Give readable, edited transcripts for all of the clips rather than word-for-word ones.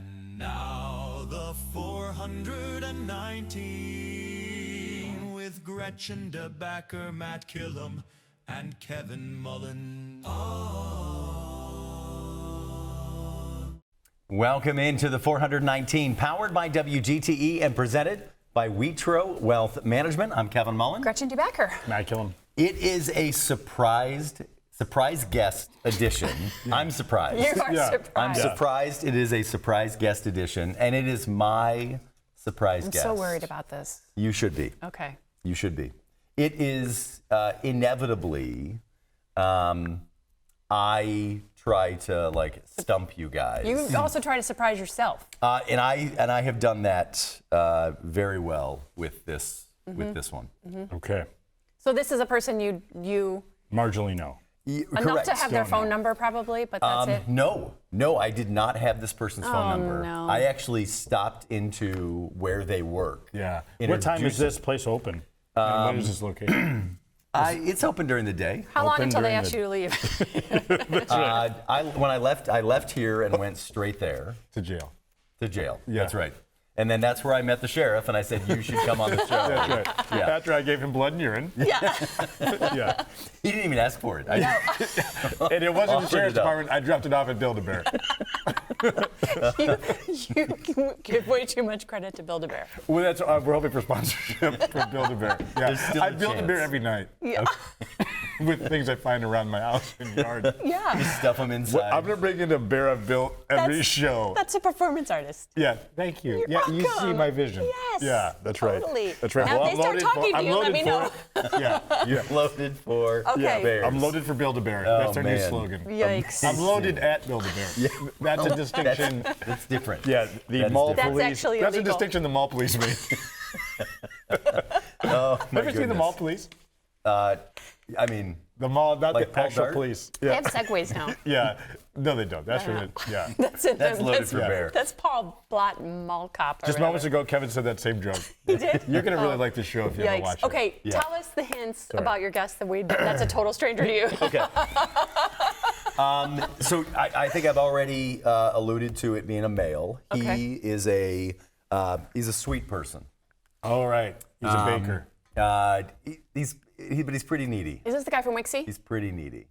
And now the 419 with Gretchen DeBacker, Matt Killam, and Kevin Mullen. Welcome into the 419, powered by WGTE and presented by Wheatro Wealth Management. I'm Kevin Mullen. Gretchen DeBacker. Matt Killam. It is a surprise guest edition. I'm surprised. You are surprised. I'm surprised it is a surprise guest edition, and it is my surprise guest. I'm so worried about this. You should be. Okay. You should be. It is inevitably, I try to stump you guys. You also try to surprise yourself. And I have done that very well with this one. Okay. So this is a person you Marginally no. enough Correct. to have their Don't know. phone number probably, but that's it. No, I did not have this person's phone number. no. I actually stopped into where they work. Yeah. What time is Introduce- this place open? And what is this location? It's open during the day. How long open until they during ask the- you to leave? When I left here and went straight there To jail. to jail. Yeah. That's right. And then that's where I met the sheriff, and I said, "You should come on the show." That's right. Yeah. After I gave him blood and urine. Yeah. Yeah. He didn't even ask for it. And it wasn't the Offered sheriff's it up. department. I dropped it off at Build-A-Bear. you give way too much credit to Build-A-Bear. Well, that's we're hoping for sponsorship from Build-A-Bear. Yeah. There's still I a Build-A-Bear chance. every night Yeah. with things I find around my house and yard. Yeah. Stuff them inside. I'm gonna bring in a bear I've built every show. That's a performance artist. Yeah, thank you. You're You see welcome. my vision. Yes. Yeah, that's right. Totally. That's right. Now, if they start talking to you, let me know. Yeah, yeah. Loaded for Okay. bears. I'm loaded for Build-A-Bear. Oh, That's our new man. slogan. Yikes. I'm loaded at Build-A-Bear. That's a distinction. That's different. Yeah, the That is mall different. That's police. actually That's a illegal. distinction the mall police made. Oh my Ever seen the mall goodness. police? I mean, The mall, not Like the Paul actual Dart? police. They Yeah, have segues now. yeah. No, they don't. That's what it. Yeah. That's it. That's loaded for bear. That's Paul Blott Mall Cop. Or Just whatever. moments ago, Kevin said that same joke. He did? You're gonna really like this show if you ever Yikes. watch it. Okay, Yeah. tell us the hints about your guest that's a total stranger to you. okay. So I think I've already alluded to it being a male. Okay. He is he's a sweet person. All right. He's a baker. But he's pretty needy. Is this the guy from Wixie? He's pretty needy.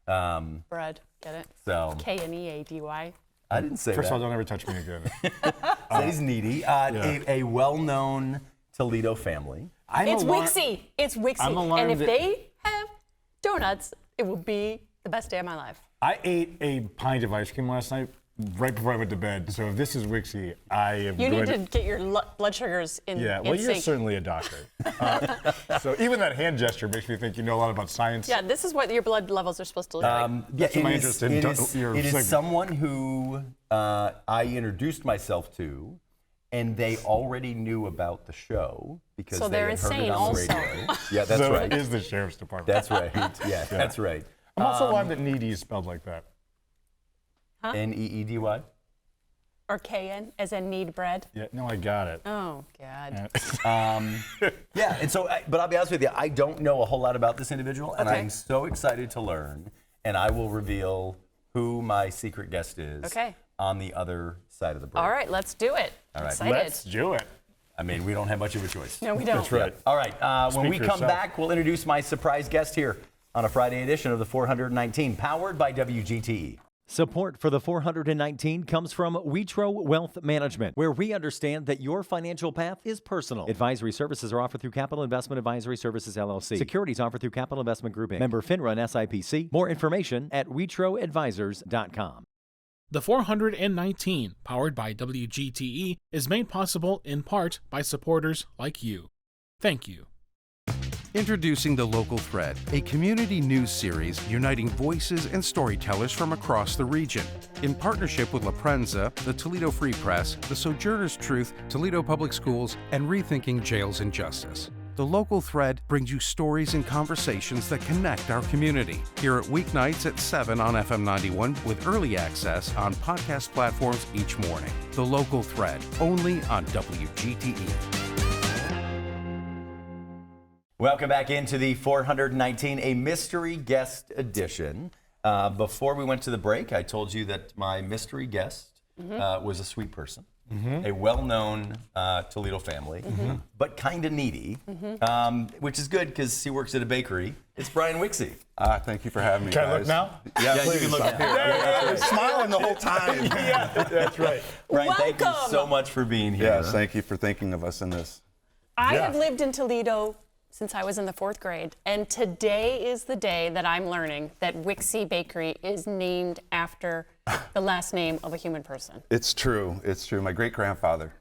Bread. Get it? So K-N-E-A-D-Y. I didn't say First of all, that. don't ever touch me again. So he's needy. A well-known Toledo family. It's Wixie. It's Wixie. I'm And alarmed if that- they have donuts, it will be the best day of my life. I ate a pint of ice cream last night, right before I went to bed. So if this is Wixie, I am You going need to get your blood sugars in Yeah, well, in you're sync. certainly a doctor. So even that hand gesture makes me think you know a lot about science. Yeah, this is what your blood levels are supposed to look like. That's my interest in it your is segment. someone who I introduced myself to, and they already knew about the show because So they they're had heard insane it on also. the radio. Yeah, that's So right. it is the sheriff's department. That's right. Yeah, that's right. I'm also alarmed that needy is spelled like that. Needy. Or K-N, as in need bread. Yeah, no, I got it. Oh, God. Yeah, and so, but I'll be honest with you, I don't know a whole lot about this individual, and Okay. I'm so excited to learn, and I will reveal who my secret guest is Okay. on the other side of the break. All right, let's do it. All right. Excited. Let's do it. I mean, we don't have much of a choice. No, we don't. That's right. All right, when Speak we for come yourself. back, we'll introduce my surprise guest here on a Friday edition of the 419, powered by WGTE. Support for the 419 comes from Wheatro Wealth Management, where we understand that your financial path is personal. Advisory services are offered through Capital Investment Advisory Services, LLC. Securities offered through Capital Investment Group, Inc. Member FINRA and SIPC. More information at wheatroadvisors.com. The 419, powered by WGTE, is made possible in part by supporters like you. Thank you. Introducing The Local Thread, a community news series uniting voices and storytellers from across the region. In partnership with La Prensa, the Toledo Free Press, the Sojourner's Truth, Toledo Public Schools, and Rethinking Jails and Justice. The Local Thread brings you stories and conversations that connect our community. Hear it weeknights at 7 on FM 91 with early access on podcast platforms each morning. The Local Thread, only on WGTE. Welcome back into the 419, a mystery guest edition. Before we went to the break, I told you that my mystery guest was a sweet person, a well-known Toledo family, but kind of needy, which is good because he works at a bakery. It's Brian Wixie. Thank you for having me, Can I guys. look now? Yeah, You please. can look. I'm smiling the whole time. Yeah, that's right. Brian, thank you Welcome. so much for being here. Yes, thank you for thinking of us in this. I Yeah. have lived in Toledo since I was in the 4th grade, and today is the day that I'm learning that Wixie Bakery is named after the last name of a human person. It's true. It's true. My great-grandfather.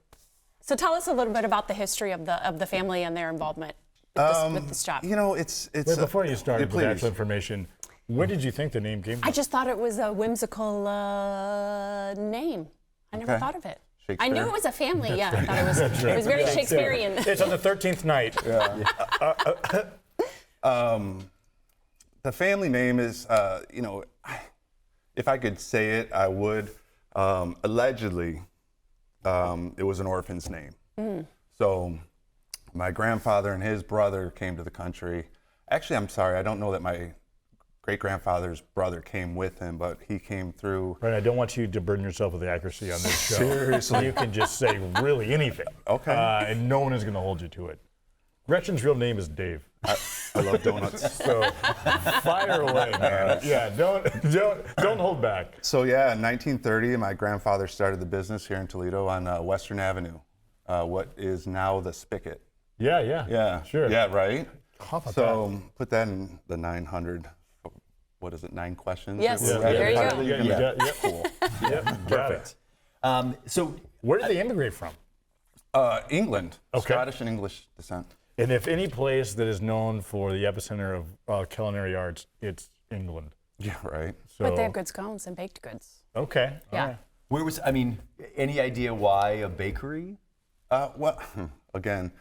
So tell us a little bit about the history of the family and their involvement with this shop. You know, it's. Wait, before you started with please. actual information, where did you think the name came from? I just thought it was a whimsical name. I never Okay. thought of it. I Shakespeare? knew it was a family. Yeah, I thought it was. It was very Shakespearean. It's on the 13th night. The family name is, you know, if I could say it, I would. Allegedly, it was an orphan's name. So my grandfather and his brother came to the country. Actually, I'm sorry, I don't know that my great-grandfather's brother came with him, but he came through. Right, I don't want you to burden yourself with the accuracy on this show. Seriously. You can just say really anything. Okay. And no one is going to hold you to it. Gretchen's real name is Dave. I love donuts. So fire away, man. Yeah, don't hold back. So yeah, in 1930, my grandfather started the business here in Toledo on Western Avenue, what is now the Spigot. Yeah. Yeah. Sure. Yeah, right? How about So put that in the 900, what is it, 9 questions? Yes, Or- there you Part go. of the- Yeah. Cool. Yep, got it. So Where did they immigrate from? England, Okay. Scottish and English descent. And if any place that is known for the epicenter of culinary arts, it's England. Yeah, right. So, But they have good scones and baked goods. Okay. Yeah. all right. where was, I mean, any idea why a bakery? Well, again,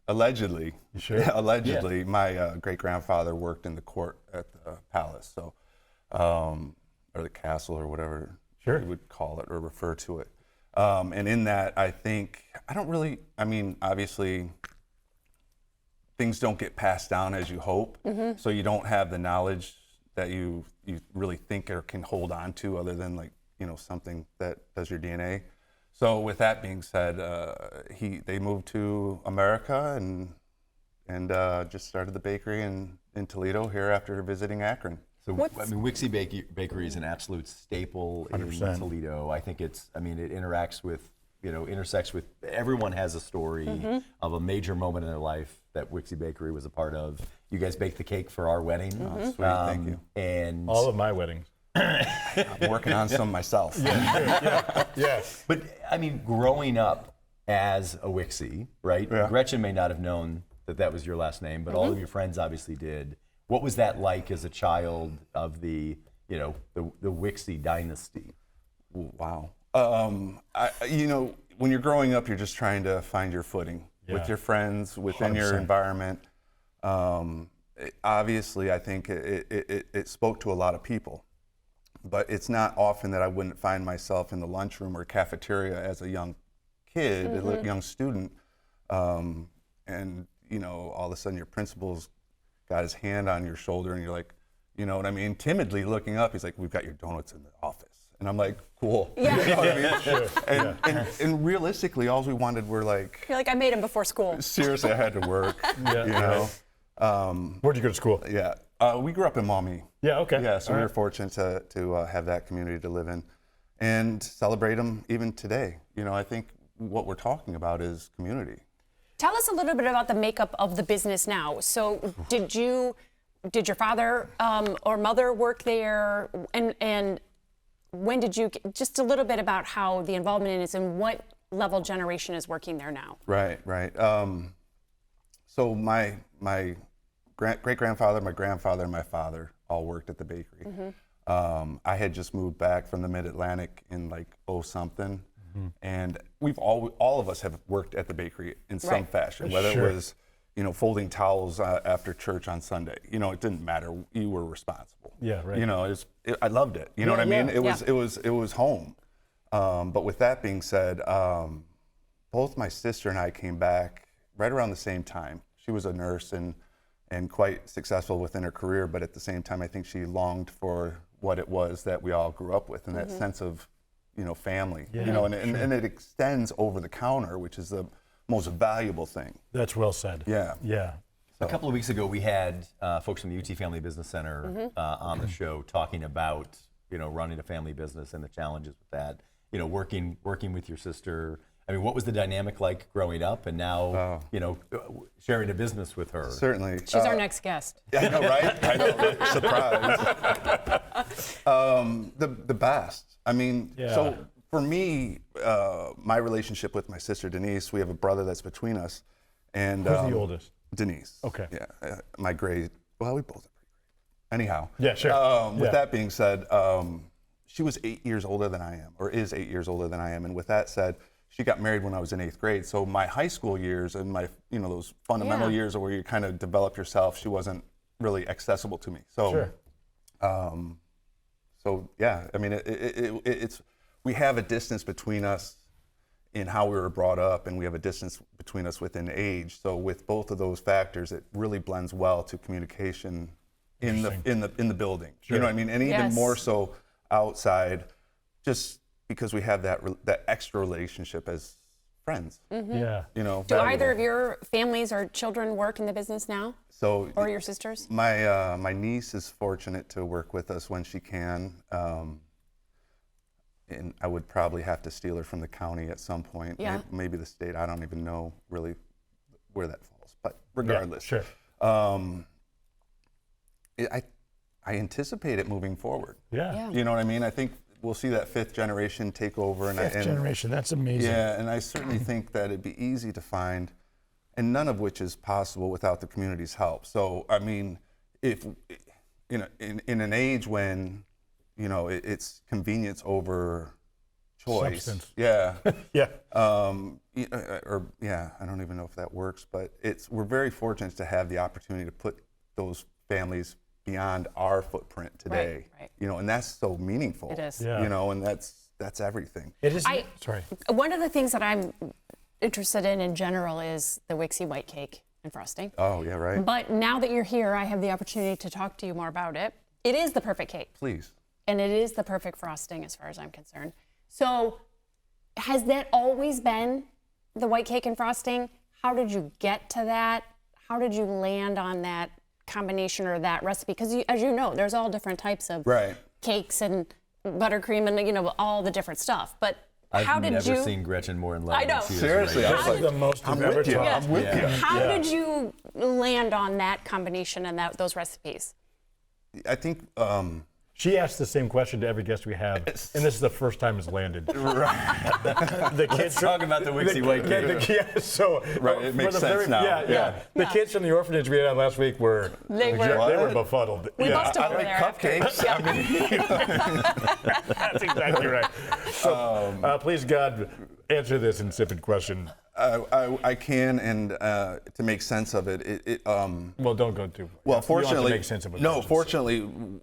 allegedly, sure? allegedly, my great-grandfather worked in the court at the palace, so, or the castle or whatever Sure. you would call it or refer to it. And in that, I think, I mean, obviously, things don't get passed down as you hope, so you don't have the knowledge that you really think or can hold on to other than like, you know, something that does your DNA. So with that being said, they moved to America and just started the bakery in Toledo here after visiting Akron. So, I mean, Wixie Bakery is an absolute staple in 100%. Toledo. I think it interacts with, intersects with, everyone has a story of a major moment in their life that Wixie Bakery was a part of. You guys baked the cake for our wedding. Oh, sweet, thank you. And All of my weddings. I'm working on some myself. Yes. But I mean, growing up as a Wixie, right? Yeah. Gretchen may not have known that was your last name, but all of your friends obviously did. What was that like as a child of the Wixie dynasty? Wow. When you're growing up, you're just trying to find your footing with your friends, within your 100%. environment. Obviously, I think it spoke to a lot of people, but it's not often that I wouldn't find myself in the lunchroom or cafeteria as a young kid, a young student, and all of a sudden your principal's got his hand on your shoulder, and you're like, you know what I mean? Timidly looking up, he's like, "We've got your donuts in the office," and I'm like, "Cool." Yeah. You know what I mean? And realistically, all we wanted were like, You're like, I made them before school. seriously, I had to work. Yeah, you know. Where'd you go to school? Yeah. We grew up in Maumee. Yeah, okay. Yeah, so All we were right. fortunate to have that community to live in and celebrate them even today. I think what we're talking about is community. Tell us a little bit about the makeup of the business now. So did your father or mother work there? And when did you, just a little bit about how the involvement in it is and what level generation is working there now? Right. So my great-grandfather, my grandfather, and my father all worked at the bakery. I had just moved back from the Mid-Atlantic in like something. And we've all of us have worked at the bakery in some fashion, whether Sure. it was, folding towels after church on Sunday. It didn't matter. You were responsible. Yeah, right. I loved it. You know what I mean? It was home. But with that being said, both my sister and I came back right around the same time. She was a nurse and quite successful within her career, but at the same time, I think she longed for what it was that we all grew up with, and that sense of, family. And it extends over the counter, which is the most valuable thing. That's well said. Yeah. Yeah. A couple of weeks ago, we had folks from the UT Family Business Center on the show talking about, running a family business and the challenges with that. Working with your sister. I mean, what was the dynamic like growing up, and now, sharing a business with her? Certainly. She's our next guest. I know, right? I know. Surprise. The best. I mean, so for me, my relationship with my sister Denise, we have a brother that's between us, and Who's the oldest? Denise. Okay. Yeah, my grade. Well, we both are pretty great. Anyhow. Yeah, sure. With that being said, she was 8 years older than I am, or is 8 years older than I am, and with that said, she got married when I was in 8th grade. So my high school years and my, those fundamental years where you kind of develop yourself, she wasn't really accessible to me. So, Sure. So yeah, I mean, it's we have a distance between us in how we were brought up, and we have a distance between us within age. So with both of those factors, it really blends well to communication in the building. Sure. You know what I mean? And even Yes. more so outside, just because we have that extra relationship as friends. Yeah. Do either of your families or children work in the business now, So or your sisters? my niece is fortunate to work with us when she can. And I would probably have to steal her from the county at some point. Yeah. Maybe the state. I don't even know really where that falls. But regardless, Yeah, sure. I anticipate it moving forward. Yeah. You know what I mean? I think we'll see that 5th generation take over. And Fifth generation. That's amazing. Yeah, and I certainly think that it'd be easy to find, and none of which is possible without the community's help. So, I mean, if in an age when, it's convenience over choice. Substance. Yeah. Yeah. I don't even know if that works, but we're very fortunate to have the opportunity to put those families beyond our footprint today. Right. And that's so meaningful. It is. Yeah. And that's everything. It is. I- Sorry. One of the things that I'm interested in general is the Wixie white cake and frosting. Oh, yeah, right. But now that you're here, I have the opportunity to talk to you more about it. It is the perfect cake, Please. and it is the perfect frosting as far as I'm concerned. So has that always been the white cake and frosting? How did you get to that? How did you land on that combination or that recipe? Because as you know, there's all different types of Right. cakes and buttercream and all the different stuff. But how I've did never you? seen Gretchen more in love I know. than she is Seriously, right I now. was This is the most I'm we've ever with you. talked. I'm with you. How Yeah. did you land on that combination and those recipes? I think She asked the same question to every guest we have, and this is the first time it's landed. The kids Talk about the Wixie white cake. Yeah, so Right, it makes for the sense now. Yeah. Yeah. The kids from the orphanage we had on last week were They were- they were What? befuddled. We Yeah. must have I over like there. cupcakes. That's exactly right. So, please, God, answer this insipid question. I can, and to make sense of it, Well, don't go too. well, you don't have to fortunately, make sense of what no, Gretchen said. fortunately,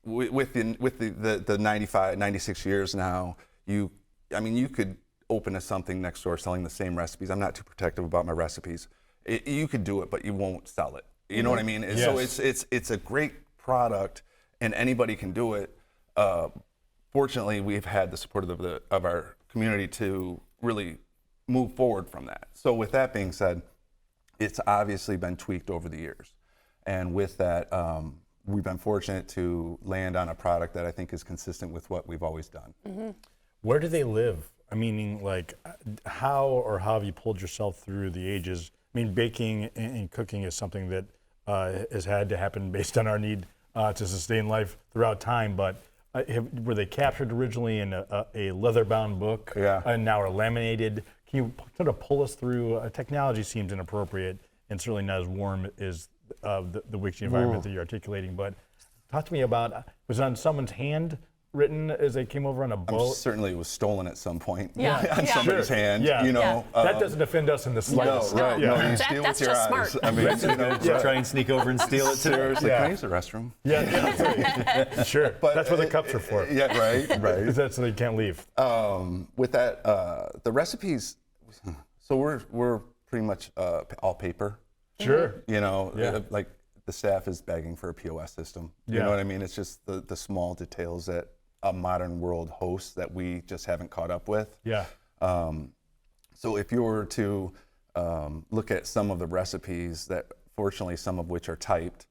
with the 95, 96 years now, you could open something next door selling the same recipes. I'm not too protective about my recipes. You could do it, but you won't sell it. You know what I mean? And So Yes. it's a great product, and anybody can do it. Fortunately, we've had the support of our community to really move forward from that. So with that being said, it's obviously been tweaked over the years. And with that, we've been fortunate to land on a product that I think is consistent with what we've always done. Where do they live? I mean, like, how have you pulled yourself through the ages? I mean, baking and cooking is something that has had to happen based on our need to sustain life throughout time, but were they captured originally in a leather-bound book Yeah. and now are laminated? Can you sort of pull us through? Technology seems inappropriate and certainly not as warm as the Wixie environment that you're articulating, but talk to me about, was it on someone's hand written as they came over on a boat? Certainly it was stolen at some point Yeah. on Yeah. somebody's hand, Yeah. you know. That doesn't offend us in the No, slightest. right, No. no, you That- steal that's with your just eyes. smart. I mean, you know, Try and sneak over and steal it too. seriously, Yeah. can I use the restroom? Yeah, sure. That's what the cups are for. Yeah, right, right. Is that so they can't leave? With that, the recipes, so we're pretty much all paper. Sure. You know, Yeah. like the staff is begging for a POS system. You Yeah. know what I mean? It's just the small details that a modern world hosts that we just haven't caught up with. Yeah. So if you were to look at some of the recipes that, fortunately, some of which are typed,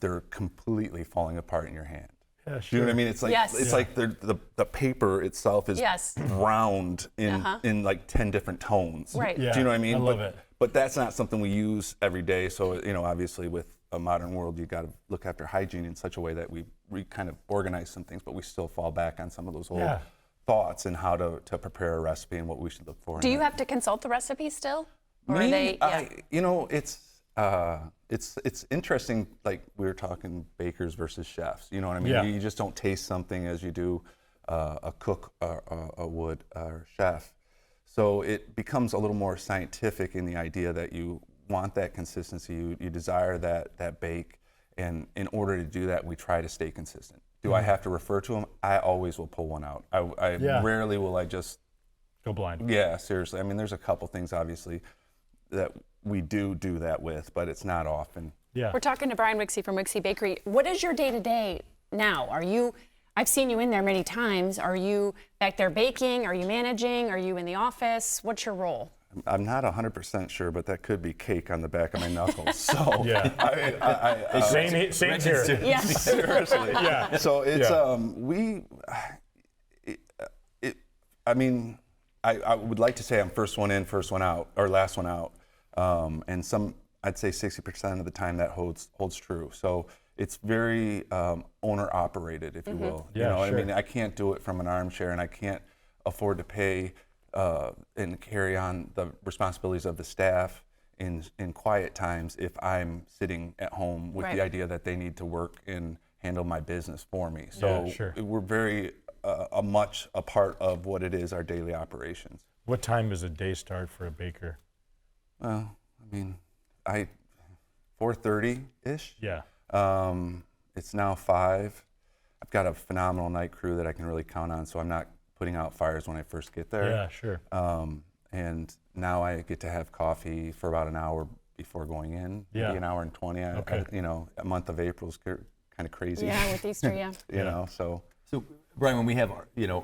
they're completely falling apart in your hand. Yeah, Do sure. you know what I mean? It's like Yes. it's like the paper itself is Yes. round in like 10 different tones. Right. Yeah, Do you know what I mean? I love it. But that's not something we use every day. So, you know, obviously with a modern world, you got to look after hygiene in such a way that we kind of organize some things, but we still fall back on some of those old Yeah. thoughts and how to prepare a recipe and what we should look for. Do in you it. have to consult the recipe still? Or Me? are they, yeah. You know, it's interesting. Like we were talking bakers versus chefs. You know what I mean? Yeah. You just don't taste something as you do a cook or a wood or chef. So it becomes a little more scientific in the idea that you want that consistency. You desire that bake, and in order to do that, we try to stay consistent. Do I have to refer to them? I always will pull one out. I Yeah. rarely will I just. Go blind. Yeah, seriously. I mean, there's a couple things obviously that we do that with, but it's not often. Yeah. We're talking to Brian Wixie from Wixie Bakery. What is your day-to-day now? I've seen you in there many times. Are you back there baking? Are you managing? Are you in the office? What's your role? I'm not 100% sure, but that could be cake on the back of my knuckles. So Yeah. Same here. Yeah. seriously. Yeah. So it's Yeah. I mean, I would like to say I'm first one in, first one out, or last one out, and I'd say 60% of the time that holds true. So it's very owner operated, if you will. Yeah, you know what sure. I mean? I can't do it from an armchair, and I can't afford to pay and carry on the responsibilities of the staff in quiet times if I'm sitting at home with the Right. idea that they need to work and handle my business for me. So Yeah, sure. we're very much a part of what it is, our daily operations. What time does a day start for a baker? Well, I mean, 4:30-ish. Yeah. It's now 5. I've got a phenomenal night crew that I can really count on, so I'm not putting out fires when I first get there. Yeah, sure. And now I get to have coffee for about an hour before going in, Yeah. maybe an hour and 20. Okay. You know, a month of April's kind of crazy. Yeah, with Easter, yeah. You know, so. So, Brian, when we have,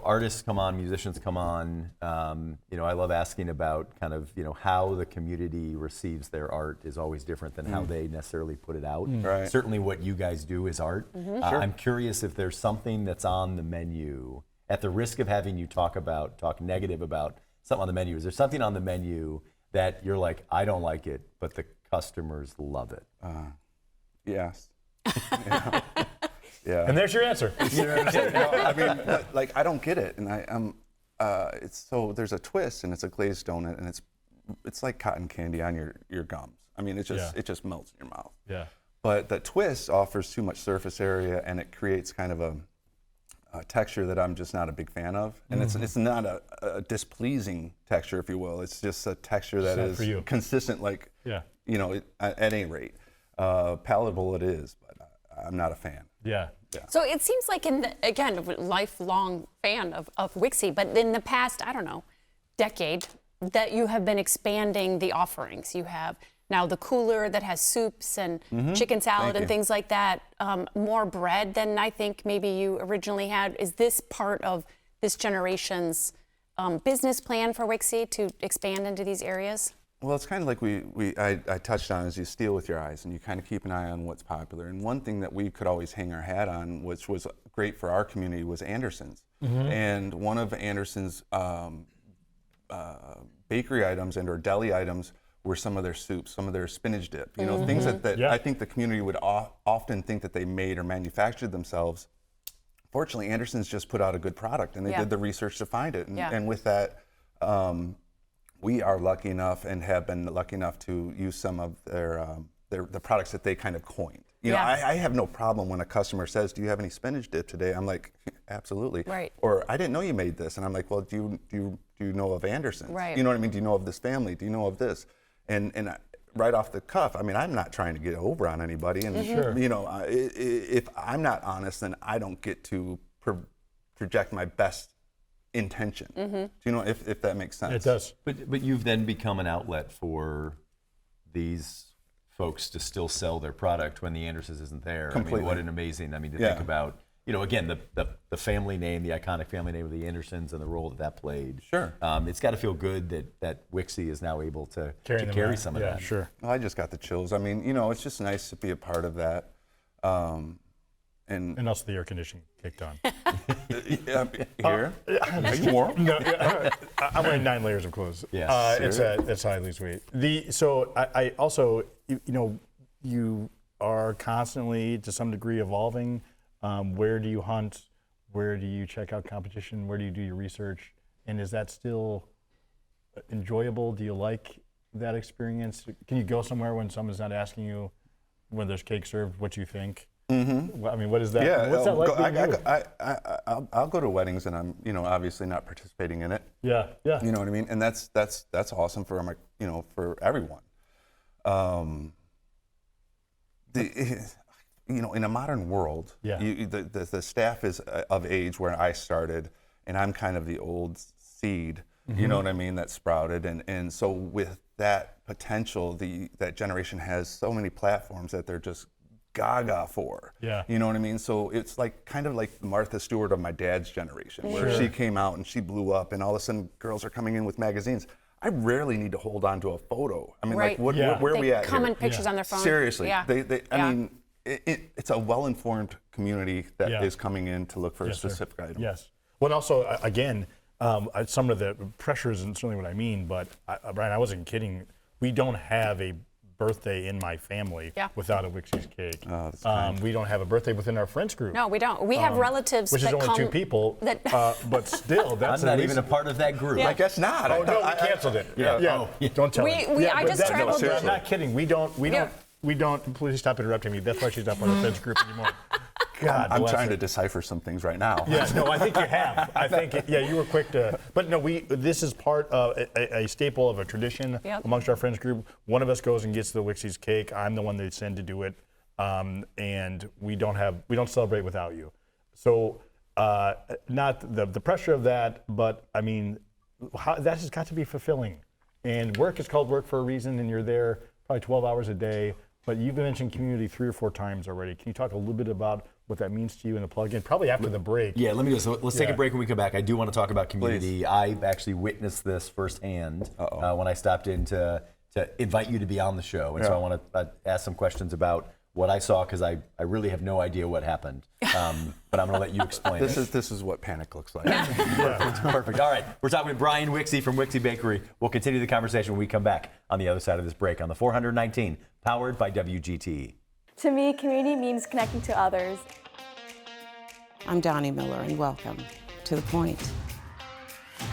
artists come on, musicians come on, I love asking about kind of, how the community receives their art is always different than how they necessarily put it out. Right. Certainly what you guys do is art. I'm curious if there's something that's on the menu, at the risk of having you talk negative about something on the menu. Is there something on the menu that you're like, I don't like it, but the customers love it? Yes. Yeah. Yeah. And there's your answer. I mean, like I don't get it, and there's a twist, and it's a glazed donut, and it's like cotton candy on your gums. I mean, it just melts in your mouth. Yeah. But the twist offers too much surface area, and it creates kind of a texture that I'm just not a big fan of, and it's not a displeasing texture, if you will. It's just a texture that not for you. is consistent, like Yeah. At any rate, palatable it is, but I'm not a fan. Yeah. So it seems like, again, a lifelong fan of Wixie, but in the past, I don't know, decade, that you have been expanding the offerings. You have now the cooler that has soups and chicken salad Thank and you. things like that, more bread than I think maybe you originally had. Is this part of this generation's business plan for Wixie to expand into these areas? Well, it's kind of like I touched on, is you steal with your eyes and you kind of keep an eye on what's popular. And one thing that we could always hang our hat on, which was great for our community, was Anderson's. And one of Anderson's bakery items or deli items were some of their soups, some of their spinach dip. You know, things that Yeah. I think the community would often think that they made or manufactured themselves. Fortunately, Anderson's just put out a good product, and they Yeah. did the research to find it. And, Yeah. and with that, we are lucky enough and have been lucky enough to use some of the products that they kind of coined. You know, Yeah. I have no problem when a customer says, "Do you have any spinach dip today?" I'm like, "Absolutely." Right. Or, "I didn't know you made this," and I'm like, "Well, do you know of Anderson's? Right. You know what I mean? Do you know of this family? Do you know of this?" And right off the cuff, I mean, I'm not trying to get over on anybody, and Sure. you know, if I'm not honest, then I don't get to project my best intention. Do you know if that makes sense? It does. But you've then become an outlet for these folks to still sell their product when the Andersons isn't there. Completely. I mean, what an amazing, to Yeah. think about, again, the family name, the iconic family name of the Andersons and the role that played. Sure. It's got to feel good that WGTE is now able to carry some of that. Sure. Well, I just got the chills. I mean, it's just nice to be a part of that. And And also the air conditioning kicked on. here, are you warm? No, I'm wearing 9 layers of clothes. Yes. It's highly sweet. So I also, you are constantly to some degree evolving. Where do you hunt? Where do you check out competition? Where do you do your research? And is that still enjoyable? Do you like that experience? Can you go somewhere when someone's not asking you, when there's cake served, what you think? Mm-hmm. I mean, what is that? Yeah, What's that like being you? I'll go to weddings, and I'm, obviously not participating in it. Yeah. You know what I mean? And that's awesome for my, for everyone. In a modern world, Yeah. the staff is of age where I started, and I'm kind of the old seed. You know what I mean? That sprouted, and so with that potential, that generation has so many platforms that they're just gaga for. Yeah. You know what I mean? So it's kind of like Martha Stewart of my dad's generation, where Sure. she came out and she blew up, and all of a sudden girls are coming in with magazines. I rarely need to hold on to a photo. I mean, Right. where are we at Comment here? pictures on their phone. Seriously, Yeah. I mean, it's a well-informed community that is Yeah. coming in to look for a Yes, sir. specific item. Yes. Well, and also, again, some of the pressures and certainly what I mean, but Brian, I wasn't kidding. We don't have a birthday in my family without a WGTE cake. Oh, that's kind. We don't have a birthday within our friends group. No, we don't. We have relatives Which that is only come, 2 people, but still, that's I'm not at even a least- part of that group. I guess not. Oh no, we canceled it. Yeah. Don't tell We- me. we- I but just traveled no, with- I'm not kidding. We don't. Please stop interrupting me. That's why she's not part of the friends group anymore. God, I'm bless trying her. to decipher some things right now. Yeah, no, I think you have. I think, you were quick to. But no, this is part of a staple of a tradition amongst our friends group. One of us goes and gets the WGTE's cake. I'm the one they send to do it, and we don't celebrate without you. So, not the pressure of that, but I mean, that has got to be fulfilling. And work is called work for a reason, and you're there probably 12 hours a day. But you've mentioned community 3 or 4 times already. Can you talk a little bit about what that means to you in the plug-in? Probably after the break. Yeah, let me do this. Let's take a Yeah. break when we come back. I do want to talk about community. Please. I actually witnessed this firsthand when I stopped in to invite you to be on the show. And so I want to ask some questions about what I saw, because I really have no idea what happened. But I'm going to let you explain it. This is what panic looks like. Perfect. All right. We're talking with Brian WGTE from WGTE Bakery. We'll continue the conversation when we come back on the other side of this break on the 419, powered by WGTE. To me, community means connecting to others. I'm Donnie Miller, and welcome to The Point.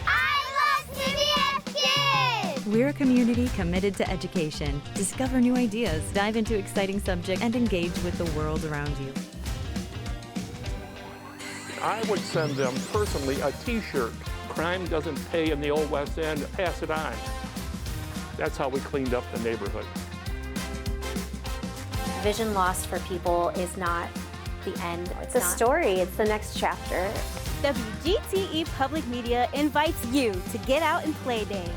I love CBS Kids! We're a community committed to education. Discover new ideas, dive into exciting subjects, and engage with the world around you. I would send them personally a t-shirt. Crime doesn't pay in the old West End, pass it on. That's how we cleaned up the neighborhood. Vision loss for people is not the end. It's a story, it's the next chapter. WGTE Public Media invites you to Get Out and Play Day.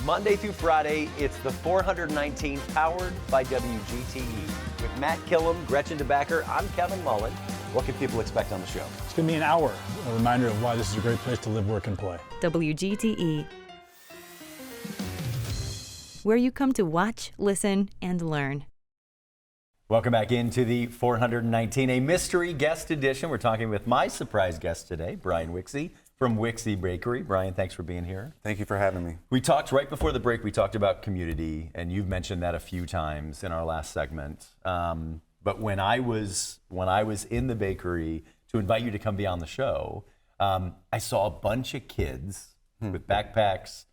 Monday through Friday, it's the 419, powered by WGTE. With Matt Killam, Gretchen DeBacker, I'm Kevin Mullen. What can people expect on the show? It's going to be an hour, a reminder of why this is a great place to live, work, and play. WGTE, where you come to watch, listen, and learn. Welcome back into the 419, a mystery guest edition. We're talking with my surprise guest today, Brian WGTE from WGTE Bakery. Brian, thanks for being here. Thank you for having me. We talked right before the break, we talked about community, and you've mentioned that a few times in our last segment. But when I was in the bakery to invite you to come be on the show, I saw a bunch of kids with backpacks,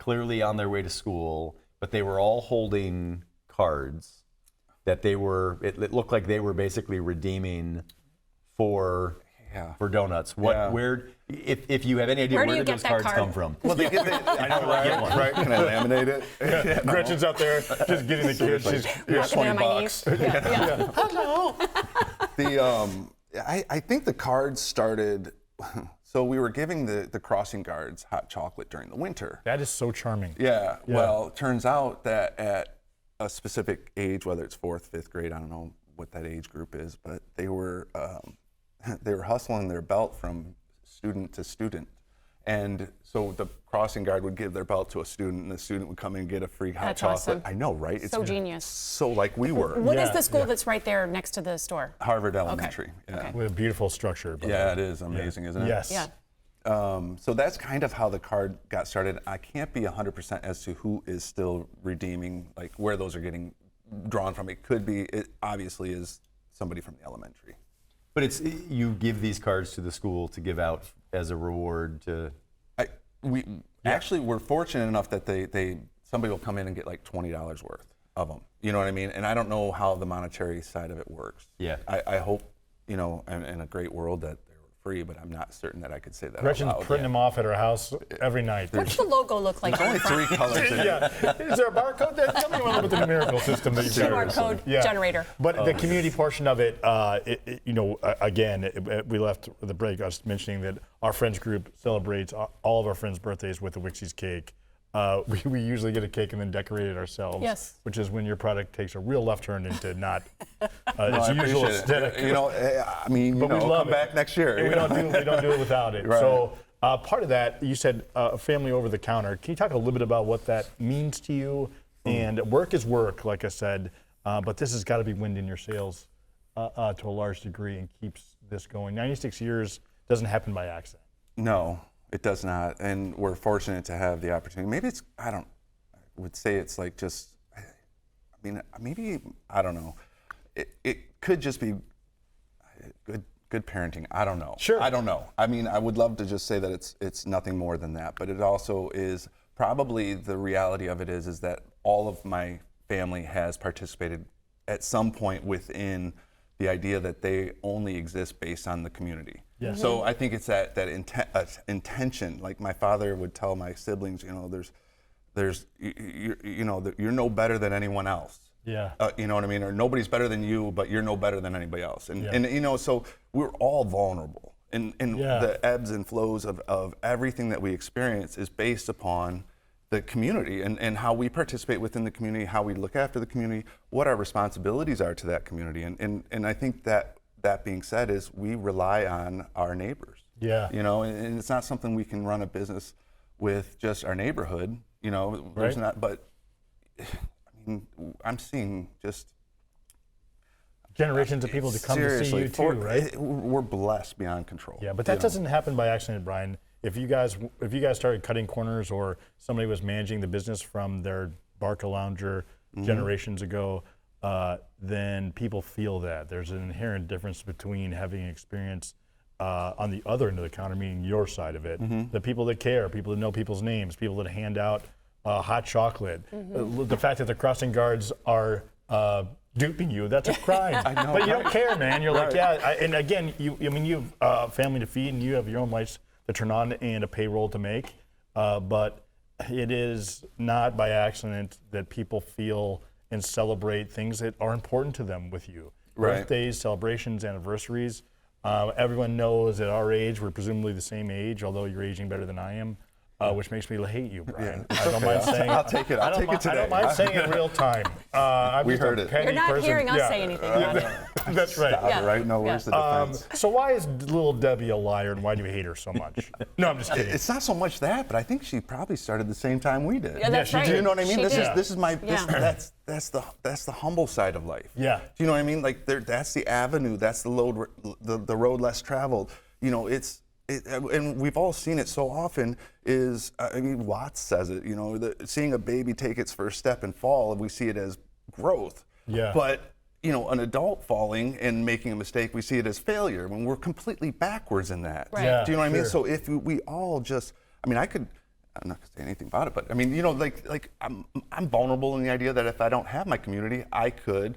clearly on their way to school, but they were all holding cards that it looked like they were basically redeeming for donuts. If you have any idea, where did those cards come from? Well, I know, right? Can I laminate it? Yeah. Gretchen's out there just getting the kids. She's $20. Yeah. Hello. I think the cards started. So we were giving the crossing guards hot chocolate during the winter. That is so charming. Yeah. Well, it turns out that at a specific age, whether it's 4th, 5th grade, I don't know what that age group is, but they were hustling their belt from student to student. And so the crossing guard would give their belt to a student, and the student would come in and get a free hot That's chocolate. awesome. I know, right? So genius. So like we were. What is the school that's right there next to the store? Harvard Elementary. Okay. Yeah. With a beautiful structure. Yeah, it is amazing, isn't it? Yes. Yeah. So that's kind of how the card got started. I can't be 100% as to who is still redeeming, like where those are getting drawn from. It could be, it obviously is somebody from the elementary. But it's you give these cards to the school to give out as a reward to. Actually we're fortunate enough that somebody will come in and get like $20 worth of them. You know what I mean? And I don't know how the monetary side of it works. Yeah. I hope, you know, in a great world that they're free, but I'm not certain that I could say that. Gretchen's out loud. printing them off at her house every night. What's the logo look like? There's only 3 colors. Yeah. Is there a barcode there? Tell me a little bit the numerical system that you've got. QR code generator. But the community portion of it, you know, again, we left the break. I was mentioning that our friends group celebrates all of our friends' birthdays with the Wixie's cake. We usually get a cake and then decorate it ourselves. Yes. Which is when your product takes a real left turn into not No, its I usual appreciate it. aesthetic. You know, I mean, But we love come it. back next year. And we don't do it without it. Right. So part of that, you said family over the counter. Can you talk a little bit about what that means to you? And work is work, like I said, but this has got to be wind in your sails to a large degree and keeps this going. 96 years doesn't happen by accident. No, it does not. And we're fortunate to have the opportunity. Maybe it's, I would say it's like just, I mean, maybe, I don't know. It could just be good parenting. I don't know. Sure. I don't know. I mean, I would love to just say that it's nothing more than that, but it also is probably the reality of it is that all of my family has participated at some point within the idea that they only exist based on the community. Yeah. So I think it's that intention. Like my father would tell my siblings, you know, you're no better than anyone else. Yeah. You know what I mean? Or nobody's better than you, but you're no better than anybody else. And, Yeah. and you know, so we're all vulnerable. And Yeah. the ebbs and flows of everything that we experience is based upon the community and how we participate within the community, how we look after the community, what our responsibilities are to that community. And I think that being said is we rely on our neighbors. Yeah. You know, and it's not something we can run a business with just our neighborhood, you know, there's Right. not, but I mean, I'm seeing just Generations of people to come seriously, to see you too, right? We're blessed beyond control. Yeah, but that doesn't happen by accident, Brian. If you guys started cutting corners, or somebody was managing the business from their Barca Lounger generations ago, then people feel that there's an inherent difference between having experience on the other end of the counter, meaning your side of it, the people that care, people that know people's names, people that hand out hot chocolate. The fact that the crossing guards are duping you, that's a crime. I know, but you right? don't care, man. You're like, Right. yeah. And again, you have a family to feed, and you have your own lights to turn on and a payroll to make. But it is not by accident that people feel and celebrate things that are important to them with you. Right. Birthdays, celebrations, anniversaries. Everyone knows at our age, we're presumably the same age, although you're aging better than I am. Which makes me hate you, Brian. Yeah. I don't mind saying. I'll take it. I'll take it today. I don't mind saying it in real time. I'm We just a heard it. petty You're not person. hearing us Yeah. say anything about it. That's right. Stop it, right? No, where's the defense? So why is little Debbie a liar, and why do you hate her so much? No, I'm just kidding. It's not so much that, but I think she probably started the same time we did. Yeah, that's she right. did. Do you know what I mean? She This did. is my Yeah. that's the humble side of life. Yeah. Do you know what I mean? Like that's the avenue, that's the road less traveled. You know, and we've all seen it so often. I mean, Watts says it. You know, seeing a baby take its first step and fall, we see it as growth. Yeah. But you know, an adult falling and making a mistake, we see it as failure. When we're completely backwards in that. Right. Yeah, Do you know what I mean? sure. So if we all just, I mean, I'm not gonna say anything about it, but I mean, you know, like I'm vulnerable in the idea that if I don't have my community, I could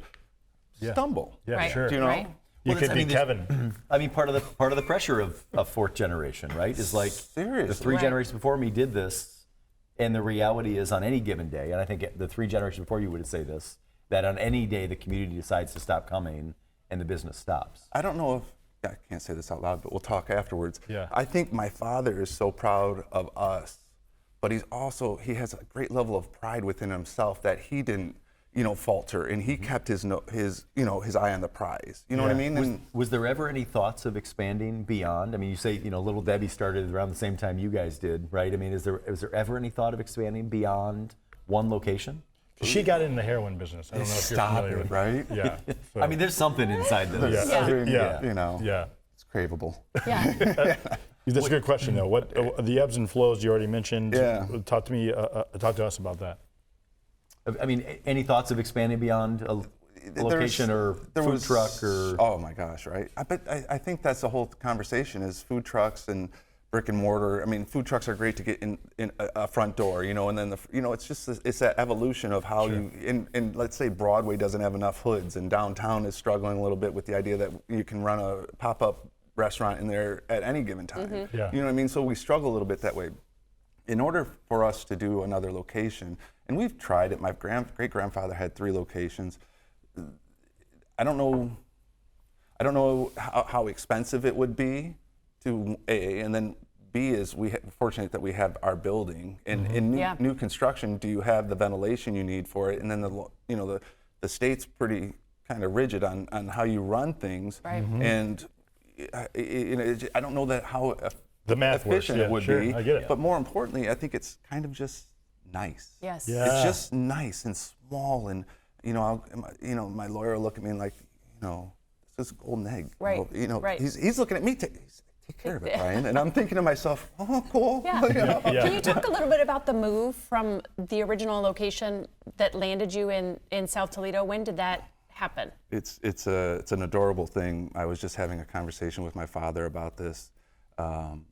stumble. Yeah, Right. sure. Do you know? Right. You Well, could be there's- Kevin. I mean, part of the pressure of fourth generation, right, is like Seriously. the three Right. generations before me did this, and the reality is on any given day, and I think the three generations before you would say this, that on any day the community decides to stop coming and the business stops. I don't know if I can't say this out loud, but we'll talk afterwards. Yeah. I think my father is so proud of us, but he has a great level of pride within himself that he didn't falter, and he kept his eye on the prize. You know what I mean? Was there ever any thoughts of expanding beyond? I mean, you say, Little Debbie started around the same time you guys did, right? I mean, is there ever any thought of expanding beyond one location? She got in the heroin business. I don't know if you're familiar with right? Yeah. So. I mean, there's something inside those. Yeah. It's craveable. Yeah. That's a good question, though. What the ebbs and flows you already mentioned? Yeah. Talk to us about that. I mean, any thoughts of expanding beyond a location or food truck or? Oh my gosh, right? I think that's the whole conversation is food trucks and brick and mortar. I mean, food trucks are great to get in a front door, and then it's that evolution of how you and let's say Broadway doesn't have enough hoods and downtown is struggling a little bit with the idea that you can run a pop-up restaurant in there at any given time. Mm-hmm. Yeah. You know what I mean? So we struggle a little bit that way. In order for us to do another location, and we've tried it, my great-grandfather had 3 locations. I don't know how expensive it would be to A, and then B is fortunate that we have our building. And in new construction, do you have the ventilation you need for it? And then the state's pretty kind of rigid on how you run things. Right. Mm-hmm. And I don't know that how the math efficient works. it would be. I get it. But more importantly, I think it's kind of just nice. Yes. Yeah. It's just nice and small, and my lawyer will look at me and like, this is a golden egg. Right. Right. He's looking at me. Take care of it, Brian. And I'm thinking to myself, oh, cool. Yeah. Yeah. Can you talk a little bit about the move from the original location that landed you in South Toledo? When did that happen? It's an adorable thing. I was just having a conversation with my father about this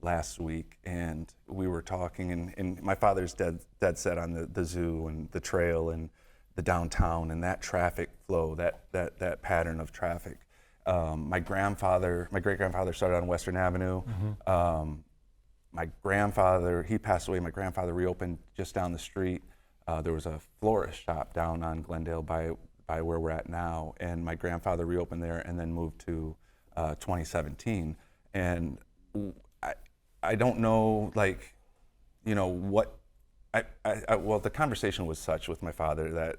last week, and we were talking, and my father's dead set on the zoo and the trail and the downtown and that traffic flow, that pattern of traffic. My great-grandfather started on Western Avenue. Mm-hmm. My grandfather, he passed away. My grandfather reopened just down the street. There was a florist shop down on Glendale by where we're at now, and my grandfather reopened there and then moved to 2017. And I don't know, what. Well, the conversation was such with my father that,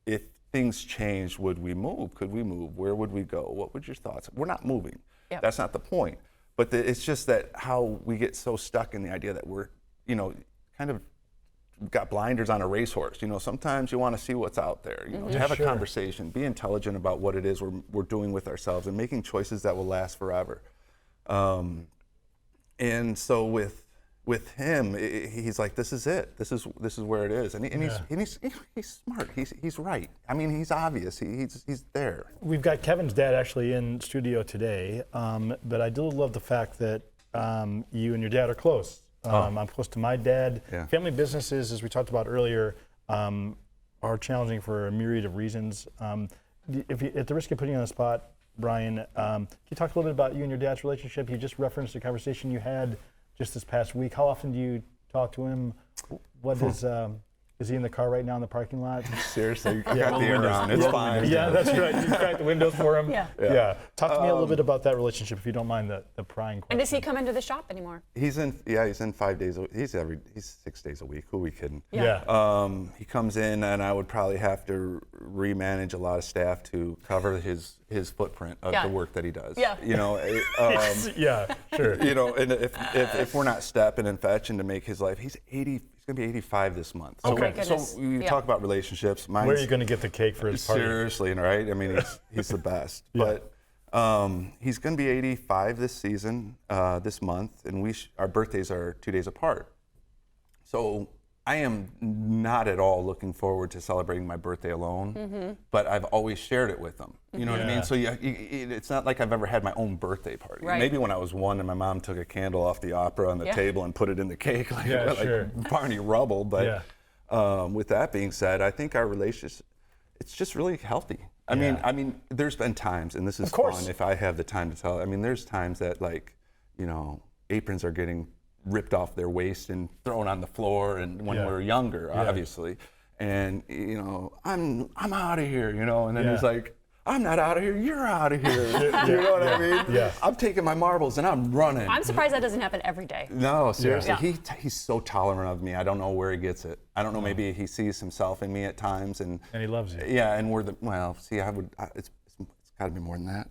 if things changed, would we move? Could we move? Where would we go? What would your thoughts? We're not moving. Yep. That's not the point. But it's just that how we get so stuck in the idea that we're, kind of got blinders on a racehorse. Sometimes you want to see what's out there. To have a conversation, be intelligent about what it is we're doing with ourselves and making choices that will last forever. And so with him, he's like, this is it. This is where it is. And he's smart. He's right. I mean, he's obvious. He's there. We've got Kevin's dad actually in studio today, but I do love the fact that you and your dad are close. I'm close to my dad. Yeah. Family businesses, as we talked about earlier, are challenging for a myriad of reasons. At the risk of putting you on the spot, Brian, can you talk a little bit about you and your dad's relationship? You just referenced a conversation you had just this past week. How often do you talk to him? What is he in the car right now in the parking lot? Seriously, I got the air on. It's fine. Yeah, that's right. You cracked the windows for him. Yeah. Talk to me a little bit about that relationship, if you don't mind the prying question. And does he come into the shop anymore? He's in 5 days. He's 6 days a week. Who are we kidding? Yeah. He comes in, and I would probably have to remanage a lot of staff to cover his footprint of the work that he does. Yeah. Yeah, sure. And if we're not stepping and fetching to make his life, he's 80. He's going to be 85 this month. Okay. So we talk about relationships. Where are you going to get the cake for his party? Seriously, right? I mean, he's the best. Yeah. But he's going to be 85 this season, this month, and our birthdays are 2 days apart. So I am not at all looking forward to celebrating my birthday alone, but I've always shared it with him. You know what I mean? So it's not like I've ever had my own birthday party. Right. Maybe when I was 1 and my mom took a candle off the opera on the table and put it in the cake like Barney Rubble. But with that being said, I think our relationship, it's just really healthy. I mean, there's been times, and this is fun if I have the time to tell. I mean, there's times that aprons are getting ripped off their waist and thrown on the floor, and when we're younger, obviously, and I'm out of here, and then he's like, I'm not out of here, you're out of here. You know what I mean? Yeah. I'm taking my marbles and I'm running. I'm surprised that doesn't happen every day. No, seriously, Yeah. he's so tolerant of me. I don't know where he gets it. I don't know, maybe he sees himself in me at times. And he loves you. Yeah, and it's got to be more than that.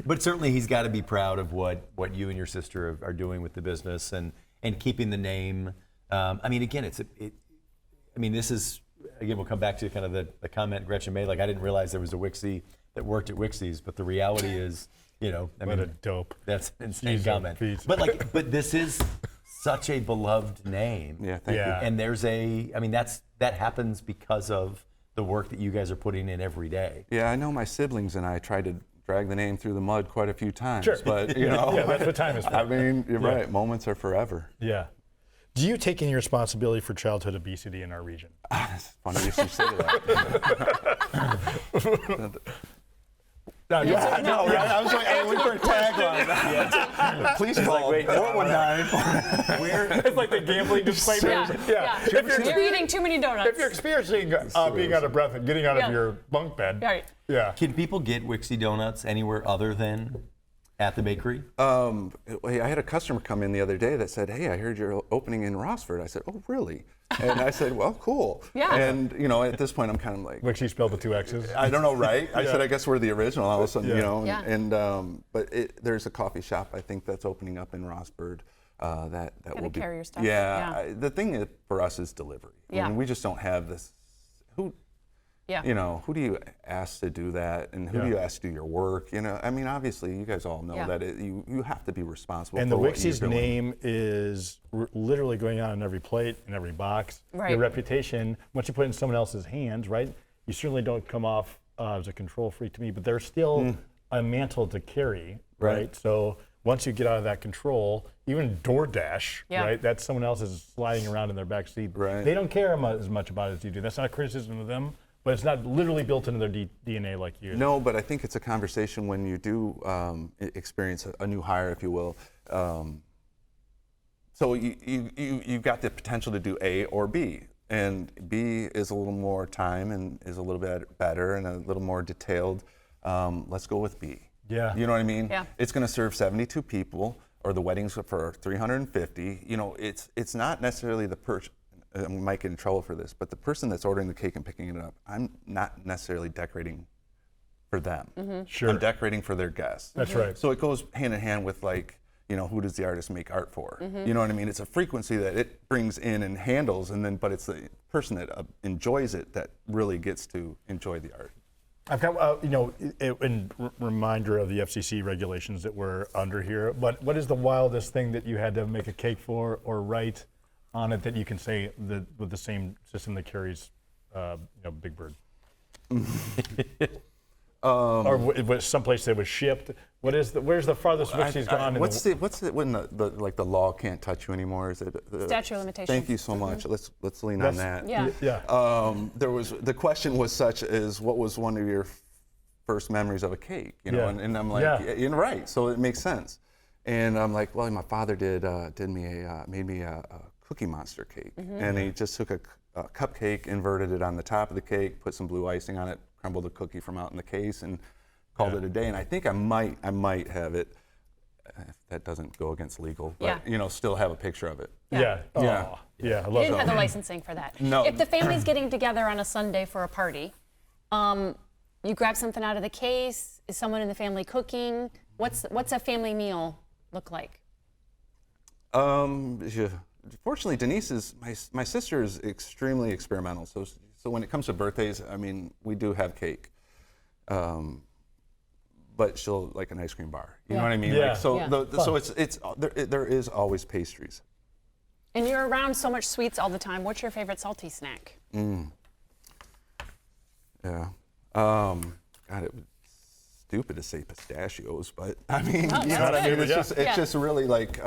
But certainly he's got to be proud of what you and your sister are doing with the business and keeping the name. I mean, again, this is, again, we'll come back to kind of the comment Gretchen made. Like, I didn't realize there was a Wixie that worked at Wixie's, but the reality is, what a dope. That's an insane comment. But this is such a beloved name. Yeah, thank you. And that happens because of the work that you guys are putting in every day. Yeah, I know my siblings and I tried to drag the name through the mud quite a few times. Sure. But, yeah, that's what time is for. I mean, you're right. Moments are forever. Yeah. Do you take any responsibility for childhood obesity in our region? It's funny you should say that. No, I was like, I looked for a tagline. Please call 419. It's like the gambling disclaimer. Yeah. If you're eating too many donuts. If you're experiencing being out of breath and getting out of your bunk bed. Right. Yeah. Can people get Wixie donuts anywhere other than at the bakery? I had a customer come in the other day that said, "Hey, I heard you're opening in Rossford." I said, "Oh, really?" And I said, "Well, cool." Yeah. And at this point, I'm kind of like, Wixie spelled with 2 X's. I don't know, right? I said, I guess we're the original. All of a sudden, Yeah. But there's a coffee shop I think that's opening up in Rossford. That will be. Carry your stuff. Yeah. The thing for us is delivery. Yeah. I mean, we just don't have this. Who do you ask to do that, and who do you ask to do your work? I mean, obviously, you guys all know that you have to be responsible. And for the what Wixie's you're doing. name is literally going on every plate, in every box. Right. Your reputation, once you put it in someone else's hands, right? You certainly don't come off as a control freak to me, but there's still a mantle to carry, right? So once you get out of that control, even DoorDash, right? That's someone else is sliding around in their back seat. Right. They don't care as much about it as you do. That's not a criticism of them. But it's not literally built into their DNA like you. No, but I think it's a conversation when you do experience a new hire, if you will. So you've got the potential to do A or B, and B is a little more time and is a little bit better and a little more detailed. Let's go with B. Yeah. You know what I mean? Yeah. It's going to serve 72 people, or the wedding's for 350. It's not necessarily the person. I might get in trouble for this, but the person that's ordering the cake and picking it up, I'm not necessarily decorating for them. Mm-hmm. Sure. I'm decorating for their guests. That's right. So it goes hand in hand with who does the artist make art for? You know what I mean? It's a frequency that it brings in and handles, but it's the person that enjoys it that really gets to enjoy the art. I've got, in reminder of the FCC regulations that we're under here, but what is the wildest thing that you had to make a cake for or write on it that you can say with the same system that carries, Big Bird? Or was someplace that was shipped? Where's the farthest Wixie's gone? When the law can't touch you anymore? Is it statute of limitations? Thank you so much. Let's lean on that. Yeah. The question was such as, what was one of your first memories of a cake? And I'm like, you're right. So it makes sense. And I'm like, well, my father made me a Cookie Monster cake, and he just took a cupcake, inverted it on the top of the cake, put some blue icing on it, crumbled a cookie from out in the case, and called it a day. And I think I might have it, if that doesn't go against legal, but still have a picture of it. Yeah. I You love didn't it. have the licensing for that. No. If the family's getting together on a Sunday for a party, you grab something out of the case. Is someone in the family cooking? What's a family meal look like? Fortunately, Denise my sister is extremely experimental. So when it comes to birthdays, I mean, we do have cake, but she'll like an ice cream bar. You know what I mean? Yeah. So there is always pastries. And you're around so much sweets all the time. What's your favorite salty snack? Yeah. God, it was stupid to say pistachios, but I mean, you know what I mean? It's just really like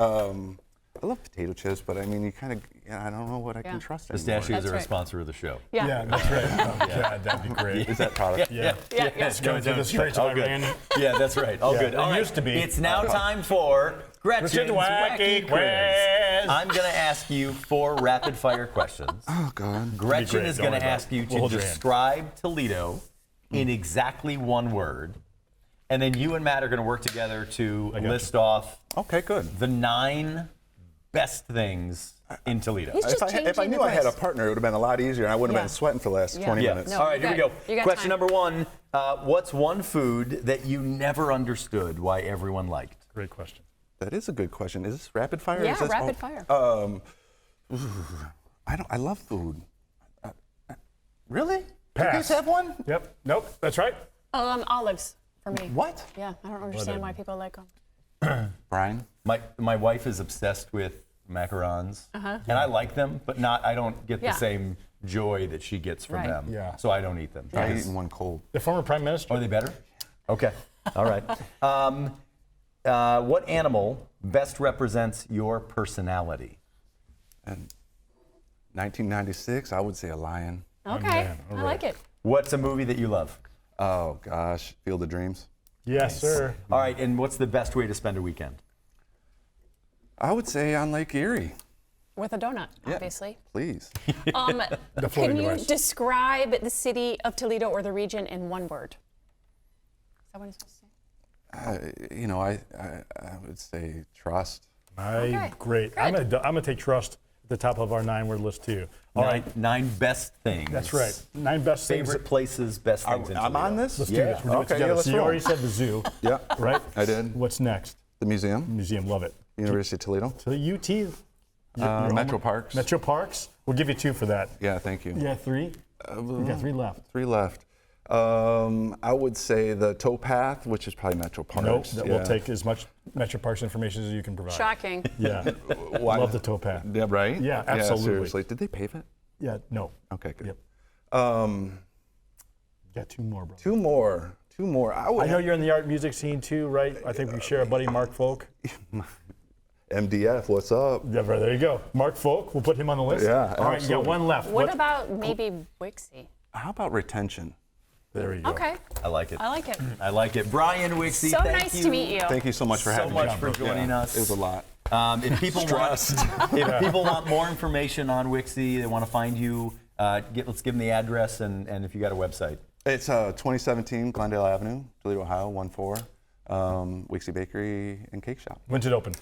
I love potato chips, but I mean, you kind of, I don't know what I can trust anymore. Pistachios are a sponsor of the show. Yeah, that's right. Oh, God, that'd be great. Is that product? Yeah. It's Going through the straits of Iran. Yeah, that's right. All good. All It right. used to be. It's now time for Gretchen's Wacky Quiz. I'm going to ask you 4 rapid-fire questions. Oh, God. Gretchen is going to ask you We'll hold to your hand. describe Toledo in exactly 1 word. And then you and Matt are going to work together to list off the 9 best things in Toledo. If I knew I had a partner, it would have been a lot easier, and I wouldn't have been sweating for the last 20 minutes. All right, here we go. You got Question time. number 1. What's one food that you never understood why everyone liked? Great question. That is a good question. Is this rapid fire? Yeah, Is this, rapid fire. I love food. Really? Pass. You guys have one? Yep. Nope. That's right. Olives for me. What? Yeah, I don't understand why people like them. Brian? My wife is obsessed with macarons, and I like them, but I don't get the same joy that she gets from them. Yeah. So I don't eat them. Try eating one cold. The former prime minister. Are they better? Okay. All right. What animal best represents your personality? And 1996, I would say a lion. Okay, I like it. What's a movie that you love? Oh, gosh. Field of Dreams. Yes, sir. All right, and what's the best way to spend a weekend? I would say on Lake Erie. With a donut, obviously. Please. Can you describe the city of Toledo or the region in 1 word? Is that what it's supposed to say? I would say trust. Great. I'm gonna take trust at the top of our 9-word list too. All right. 9 best things. That's right. 9 best things. Favorite places, best things in Toledo. I'm on this? Let's do this. We're doing it together. So you already said the zoo. Yeah. Right? I did. What's next? The museum. Museum. Love it. University of Toledo. So UT. Metro Parks. Metro Parks. We'll give you 2 for that. Yeah, thank you. Yeah, 3. We got 3 left. 3 left. I would say the towpath, which is probably Metro Parks. Nope, we'll take as much Metro Parks information as you can provide. Shocking. Yeah. Love the towpath. Yeah, right? Yeah, absolutely. Yeah, seriously. Did they pave it? Yeah, no. Okay, good. Yep. Got 2 more, bro. 2 more. 2 more. I know you're in the art music scene too, right? I think we share a buddy, Mark Folk. MDF, what's up? Yeah, bro, there you go. Mark Folk, we'll put him on the list. Yeah, all right, you got 1 left. What about maybe Wixie? How about retention? There you go. Okay. I like it. I like it. I like it. Brian Wixie, So thank nice you. to meet you. Thank you so much for having me. So much for joining us. It was a lot. If people want more information on Wixie, they want to find you, let's give them the address and if you got a website. It's 2017 Glendale Avenue, Toledo, Ohio, 14. Wixie Bakery and Cake Shop. When's it open?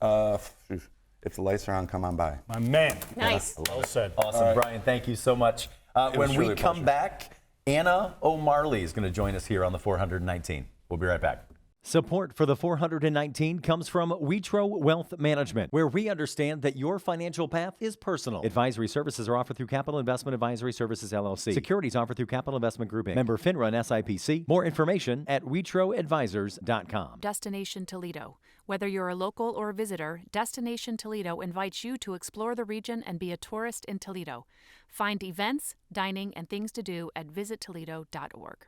If the lights are on, come on by. My man. Nice. Well said. Awesome, right. Brian. Thank you so much. When we come back, Anna O'Marley is going to join us here on the 419. We'll be right back. Support for the 419 comes from Witro Wealth Management, where we understand that your financial path is personal. Advisory services are offered through Capital Investment Advisory Services, LLC. Securities offered through Capital Investment Group, Inc. Member FINRA and SIPC. More information at WitroAdvisors.com. Destination Toledo. Whether you're a local or a visitor, Destination Toledo invites you to explore the region and be a tourist in Toledo. Find events, dining, and things to do at visittoledo.org.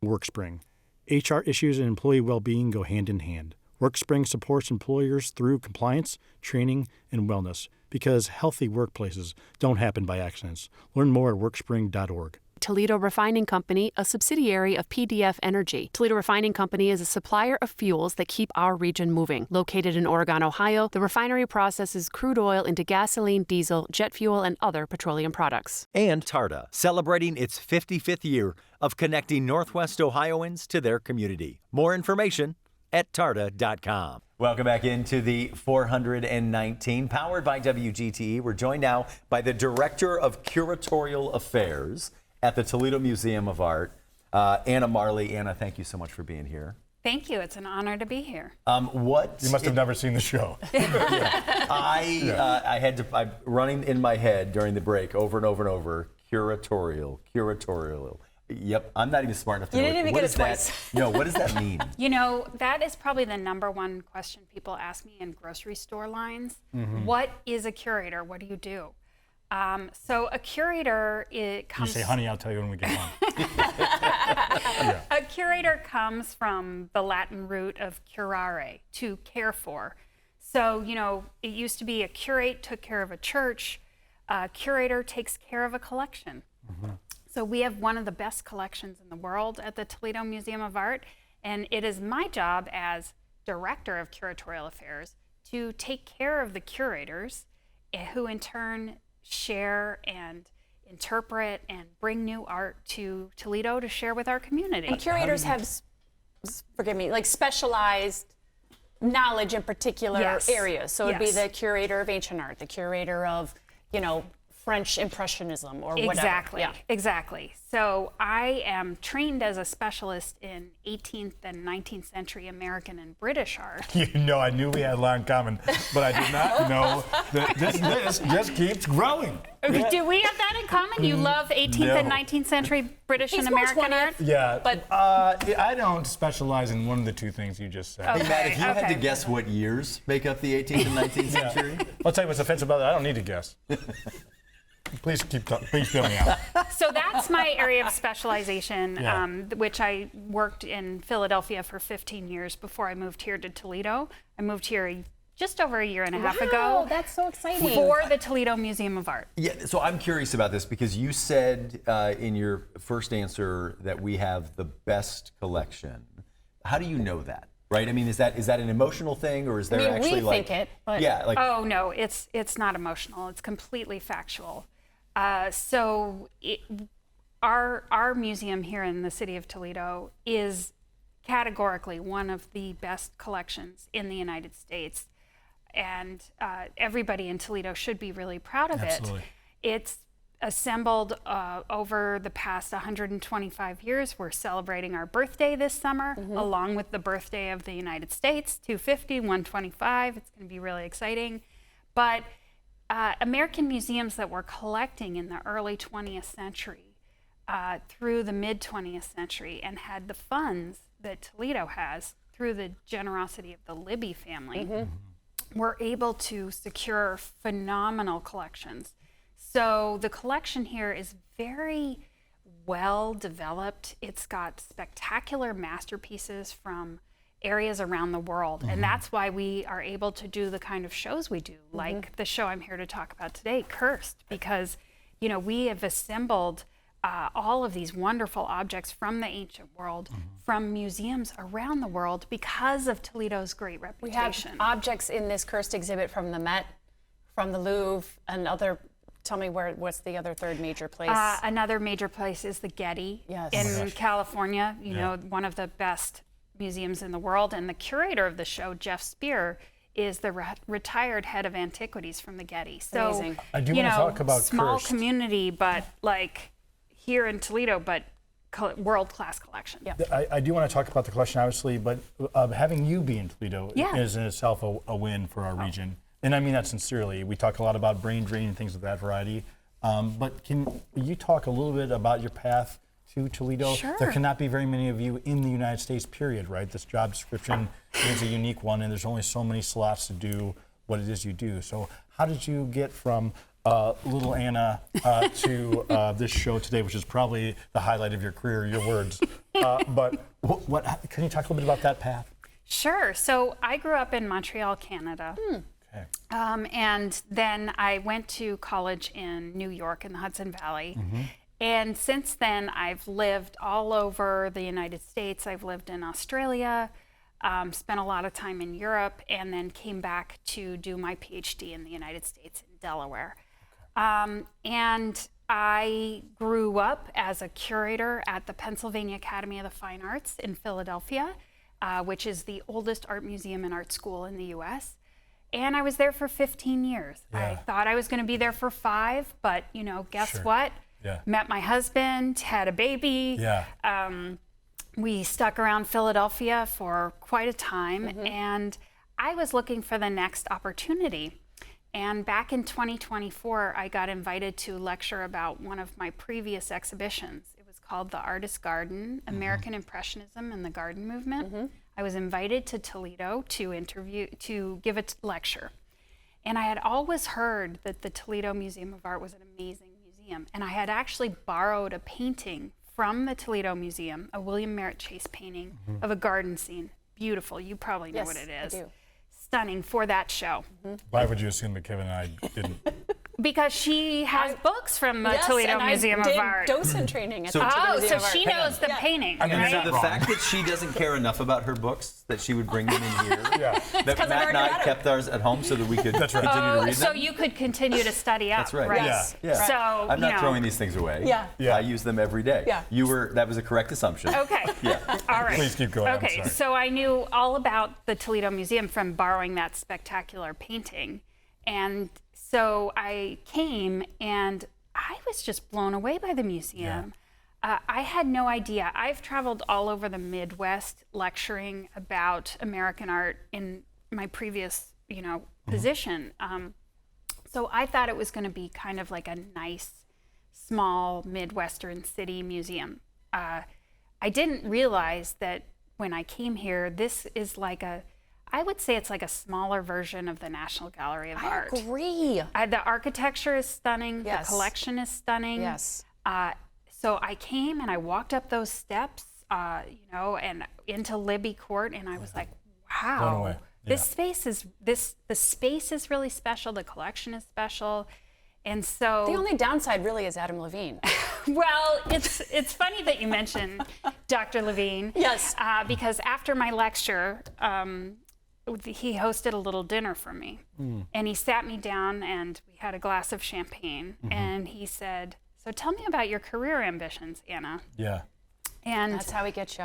WorkSpring. HR issues and employee well-being go hand in hand. WorkSpring supports employers through compliance, training, and wellness because healthy workplaces don't happen by accidents. Learn more at workspring.org. Toledo Refining Company, a subsidiary of PDF Energy. Toledo Refining Company is a supplier of fuels that keep our region moving. Located in Oregon, Ohio, the refinery processes crude oil into gasoline, diesel, jet fuel, and other petroleum products. And Tarda, celebrating its 55th year of connecting Northwest Ohioans to their community. More information at tarda.com. Welcome back into the 419, powered by WGTE. We're joined now by the Director of Curatorial Affairs at the Toledo Museum of Art, Anna Marley. Anna, thank you so much for being here. Thank you. It's an honor to be here. You must have never seen the show. I'm running in my head during the break over and over and over, curatorial. Yep, I'm not even smart enough to know. You didn't even get it twice. No, what does that mean? You know, that is probably the #1 question people ask me in grocery store lines. Mm-hmm. What is a curator? What do you do? So a curator, comes... You say, honey, I'll tell you when we get on. A curator comes from the Latin root of curare, to care for. So, it used to be a curate took care of a church, a curator takes care of a collection. So we have one of the best collections in the world at the Toledo Museum of Art, and it is my job as Director of Curatorial Affairs to take care of the curators, who in turn share and interpret and bring new art to Toledo to share with our community. And curators have, forgive me, like specialized knowledge in particular areas. So it'd be the curator of ancient art, the curator of, French Impressionism or whatever. Exactly, exactly. So I am trained as a specialist in 18th and 19th century American and British art. I knew we had a lot in common, but I did not know that this list just keeps growing. Do we have that in common? You love 18th and 19th century British and American art? Yeah, but I don't specialize in one of the two things you just said. Hey, Matt, if you had to guess what years make up the 18th and 19th century? I'll tell you what's offensive about that. I don't need to guess. Please please fill me out. So that's my area of specialization, which I worked in Philadelphia for 15 years before I moved here to Toledo. I moved here just over a year and a half ago. That's so exciting. For the Toledo Museum of Art. Yeah, so I'm curious about this because you said in your first answer that we have the best collection. How do you know that? Right? I mean, is that an emotional thing, or is there actually we think it, but oh no, it's not emotional. It's completely factual. Our museum here in the city of Toledo is categorically one of the best collections in the United States, and everybody in Toledo should be really proud of it. It's assembled over the past 125 years. We're celebrating our birthday this summer, along with the birthday of the United States, 250, 125. It's going to be really exciting. But American museums that were collecting in the early 20th century through the mid 20th century and had the funds that Toledo has through the generosity of the Libby family were able to secure phenomenal collections. So the collection here is very well developed. It's got spectacular masterpieces from areas around the world. And that's why we are able to do the kind of shows we do, like the show I'm here to talk about today, Cursed, because, we have assembled all of these wonderful objects from the ancient world, from museums around the world because of Toledo's great reputation. We have objects in this Cursed exhibit from the Met, from the Louvre, and other. Tell me what's the other third major place? Another major place is the Getty in California, one of the best museums in the world. And the curator of the show, Jeff Spear, is the retired head of antiquities from the Getty. So, amazing. I do want to talk about small Cursed. community, but like here in Toledo, but world-class collection. I do want to talk about the collection, obviously, but having you be in Toledo is in itself a win for our region. And I mean that sincerely. We talk a lot about brain drain and things of that variety. But can you talk a little bit about your path to Toledo? Sure. There cannot be very many of you in the United States, period, right? This job description is a unique one, and there's only so many slots to do what it is you do. So how did you get from little Anna to this show today, which is probably the highlight of your career, your words. But can you talk a little bit about that path? Sure. So I grew up in Montreal, Canada. And then I went to college in New York in the Hudson Valley. And since then, I've lived all over the United States. I've lived in Australia, spent a lot of time in Europe, and then came back to do my PhD in the United States in Delaware. And I grew up as a curator at the Pennsylvania Academy of the Fine Arts in Philadelphia, which is the oldest art museum and art school in the U.S. And I was there for 15 years. I thought I was going to be there for 5, but guess what? Met my husband, had a baby. We stuck around Philadelphia for quite a time, and I was looking for the next opportunity. And back in 2024, I got invited to lecture about one of my previous exhibitions. It was called The Artist's Garden, American Impressionism and the Garden Movement. I was invited to Toledo to give a lecture. And I had always heard that the Toledo Museum of Art was an amazing museum. And I had actually borrowed a painting from the Toledo Museum, a William Merritt Chase painting of a garden scene. Beautiful, you probably know what it is. I do. stunning for that show. Why would you assume that Kevin and I didn't? Because she has books from the Yes, Toledo and Museum I did of Art. docent training at the Toledo Oh, Museum so of Art. she knows the painting, I mean, right? the fact that she doesn't care enough about her books that she would bring them in here, that 'cause I've Matt and already I read 'em. kept ours at home so that we could continue to Oh, read so them. you could continue to study up. That's right. Right? Yeah. So I'm not you know. throwing these things away. Yeah. I use them every day. Yeah. That was a correct assumption. Okay. Yeah. All right. Please keep going. Okay, I'm sorry. so I knew all about the Toledo Museum from borrowing that spectacular painting. And so I came and I was just blown away by the museum. I had no idea. I've traveled all over the Midwest lecturing about American art in my previous, position. So I thought it was going to be kind of like a nice, small Midwestern city museum. I didn't realize that when I came here, this is like I would say it's like a smaller version of the National Gallery of Art. I agree. The architecture is stunning. Yes. The collection is stunning. Yes. So I came and I walked up those steps, and into Libby Court, and I was like, wow, Blown away. this space is the space is really special. The collection is special, and so The only downside really is Adam Levine. well, it's funny that you mention Dr. Levine. Yes. Because after my lecture, he hosted a little dinner for me. And he sat me down and we had a glass of champagne. And he said, so tell me about your career ambitions, Anna. Yeah. And That's how he gets you.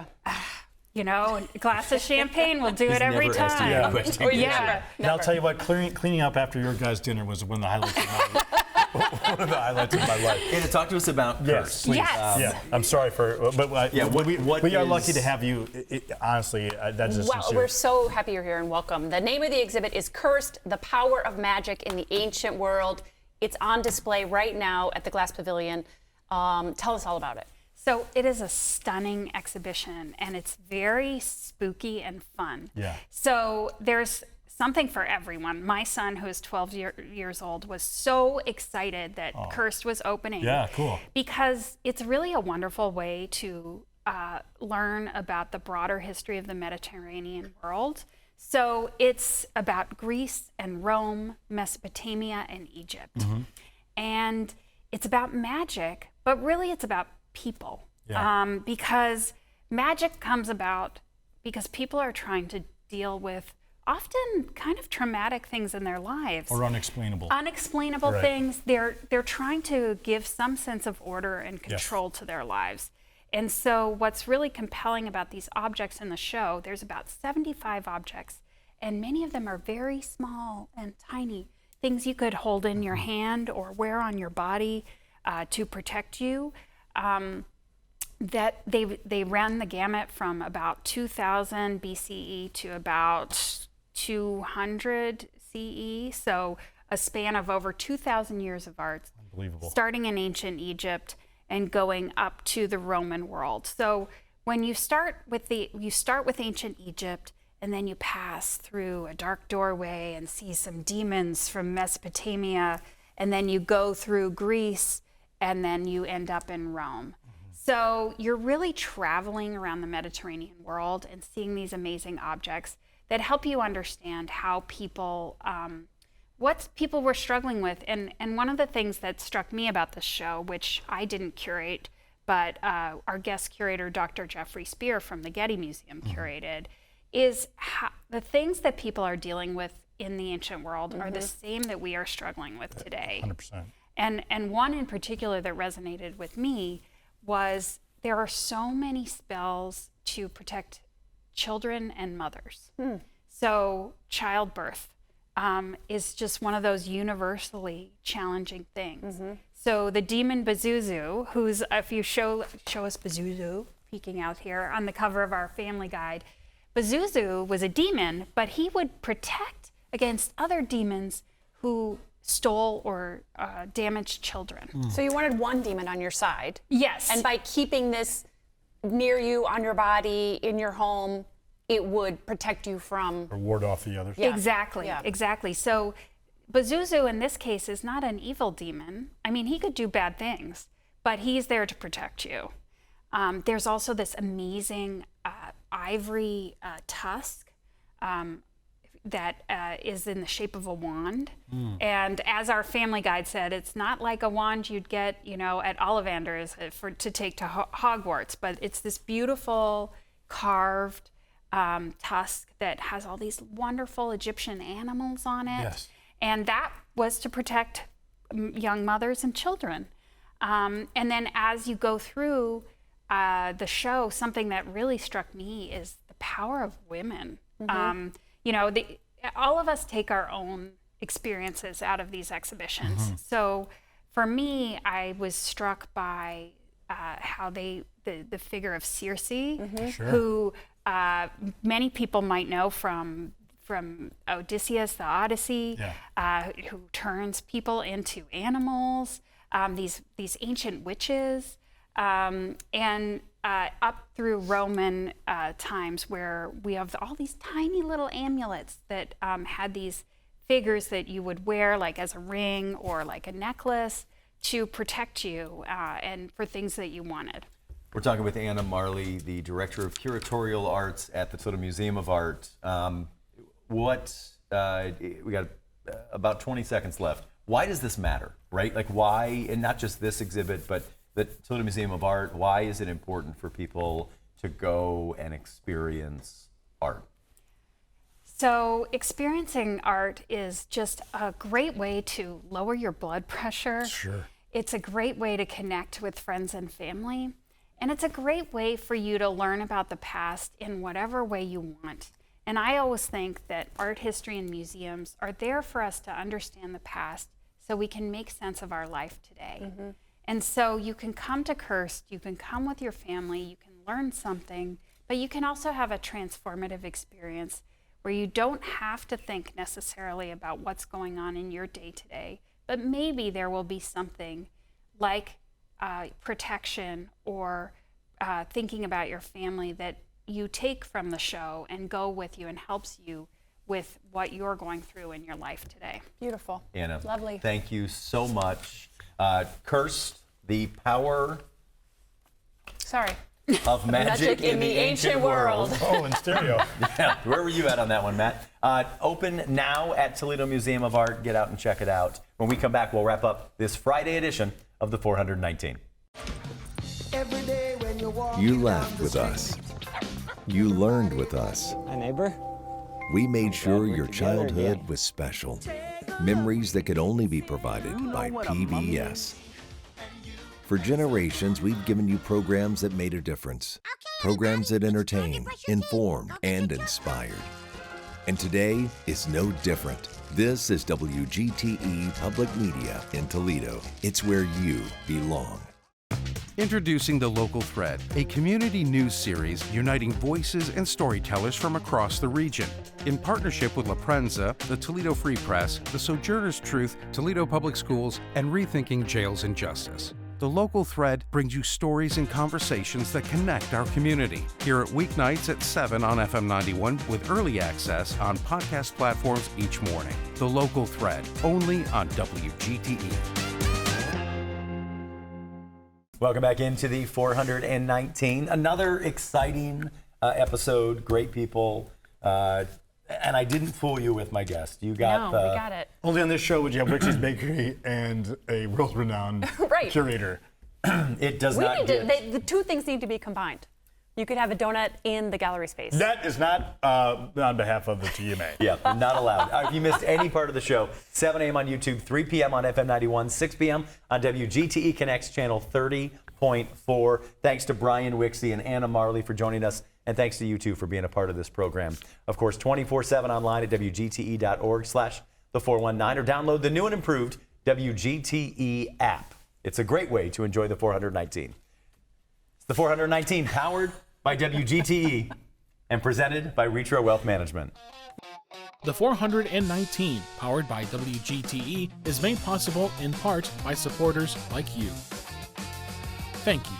A glass of champagne will do it every never asked you time. that question. Oh, Yeah. And I'll tell you what, cleaning up after your guys' dinner was one of the highlights of my one of the highlights of my life. Anna, talk to us about Yes, Curse. please. Yes. Yeah, I'm sorry for, but what we are is- lucky to have you. Honestly, that's just Well, sincere. we're so happy you're here and welcome. The name of the exhibit is Cursed, the Power of Magic in the Ancient World. It's on display right now at the Glass Pavilion. Tell us all about it. So it is a stunning exhibition and it's very spooky and fun. Yeah. So there's something for everyone. My son, who is 12 years old, was so excited that Cursed was opening. Yeah, cool. Because it's really a wonderful way to learn about the broader history of the Mediterranean world. So it's about Greece and Rome, Mesopotamia, and Egypt. And it's about magic, but really it's about people. Because magic comes about because people are trying to deal with often kind of traumatic things in their lives. Or unexplainable. Unexplainable Right. things. They're trying to give some sense of order and control to their lives. And so what's really compelling about these objects in the show, there's about 75 objects, and many of them are very small and tiny, things you could hold in your hand or wear on your body to protect you. That they ran the gamut from about 2000 BCE to about 200 CE, so a span of over 2,000 years of art, Unbelievable. starting in ancient Egypt and going up to the Roman world. So when you start with ancient Egypt, and then you pass through a dark doorway and see some demons from Mesopotamia, and then you go through Greece, and then you end up in Rome. So you're really traveling around the Mediterranean world and seeing these amazing objects that help you understand how people, what people were struggling with. And one of the things that struck me about this show, which I didn't curate, but our guest curator, Dr. Jeffrey Spear from the Getty Museum curated, is how the things that people are dealing with in the ancient world are the same that we are struggling with today. 100%. And one in particular that resonated with me was there are so many spells to protect children and mothers. So childbirth is just one of those universally challenging things. So the demon Pazuzu, who's, if you show us Pazuzu peeking out here on the cover of our family guide, Pazuzu was a demon, but he would protect against other demons who stole or damaged children. So you wanted one demon on your side. Yes. And by keeping this near you, on your body, in your home, it would protect you from... Or ward off the others. Yeah. Exactly, Yeah. exactly. So Pazuzu in this case is not an evil demon. I mean, he could do bad things, but he's there to protect you. There's also this amazing ivory tusk. is in the shape of a wand. And as our family guide said, it's not like a wand you'd get, at Ollivander's to take to Hogwarts, but it's this beautiful carved tusk that has all these wonderful Egyptian animals on it. Yes. And that was to protect young mothers and children. And then as you go through the show, something that really struck me is the power of women. All of us take our own experiences out of these exhibitions. So for me, I was struck by how the figure of Circe, who many people might know from Odysseus, the Odyssey, who turns people into animals, these ancient witches, and up through Roman times, where we have all these tiny little amulets that had these figures that you would wear like as a ring or like a necklace to protect you and for things that you wanted. We're talking with Anna Marley, the Director of Curatorial Arts at the Toledo Museum of Art. We got about 20 seconds left. Why does this matter, right? Like why, and not just this exhibit, but the Toledo Museum of Art, why is it important for people to go and experience art? So experiencing art is just a great way to lower your blood pressure. Sure. It's a great way to connect with friends and family. And it's a great way for you to learn about the past in whatever way you want. And I always think that art history and museums are there for us to understand the past so we can make sense of our life today. And so you can come to Kirst, you can come with your family, you can learn something, but you can also have a transformative experience where you don't have to think necessarily about what's going on in your day-to-day, but maybe there will be something like protection or thinking about your family that you take from the show and go with you and helps you with what you're going through in your life today. Beautiful. Anna, lovely. Thank you so much. Kirst, the power of magic in the ancient world. Oh, in stereo. Yeah, where were you at on that one, Matt? Open now at Toledo Museum of Art. Get out and check it out. When we come back, we'll wrap up this Friday edition of the 419. You laughed with us. You learned with us. Hi, neighbor. We made sure your childhood was special. Memories that could only be provided by PBS. For generations, we've given you programs that made a difference. Programs that entertained, informed, and inspired. And today is no different. This is WGTE Public Media in Toledo. It's where you belong. Introducing The Local Thread, a community news series uniting voices and storytellers from across the region. In partnership with La Prensa, the Toledo Free Press, the Sojourner's Truth, Toledo Public Schools, and Rethinking Jails and Justice. The Local Thread brings you stories and conversations that connect our community. Hear it weeknights at 7 on FM 91 with early access on podcast platforms each morning. The Local Thread, only on WGTE. Welcome back into the 419. Another exciting episode. Great people. And I didn't fool you with my guest. You got we got it. Only on this show would you have Wixie's Bakery and a world-renowned curator. It does not get... The two things need to be combined. You could have a donut in the gallery space. That is not on behalf of the TMA. Yeah, not allowed. If you missed any part of the show, 7 a.m. on YouTube, 3 p.m. on FM 91, 6 p.m. on WGTE Connects channel 30.4. Thanks to Brian Wixie and Anna Marley for joining us, and thanks to you two for being a part of this program. Of course, 24/7 online at WGTE.org/the419, or download the new and improved WGTE app. It's a great way to enjoy the 419. It's the 419, powered by WGTE and presented by Retro Wealth Management. The 419, powered by WGTE, is made possible in part by supporters like you. Thank you.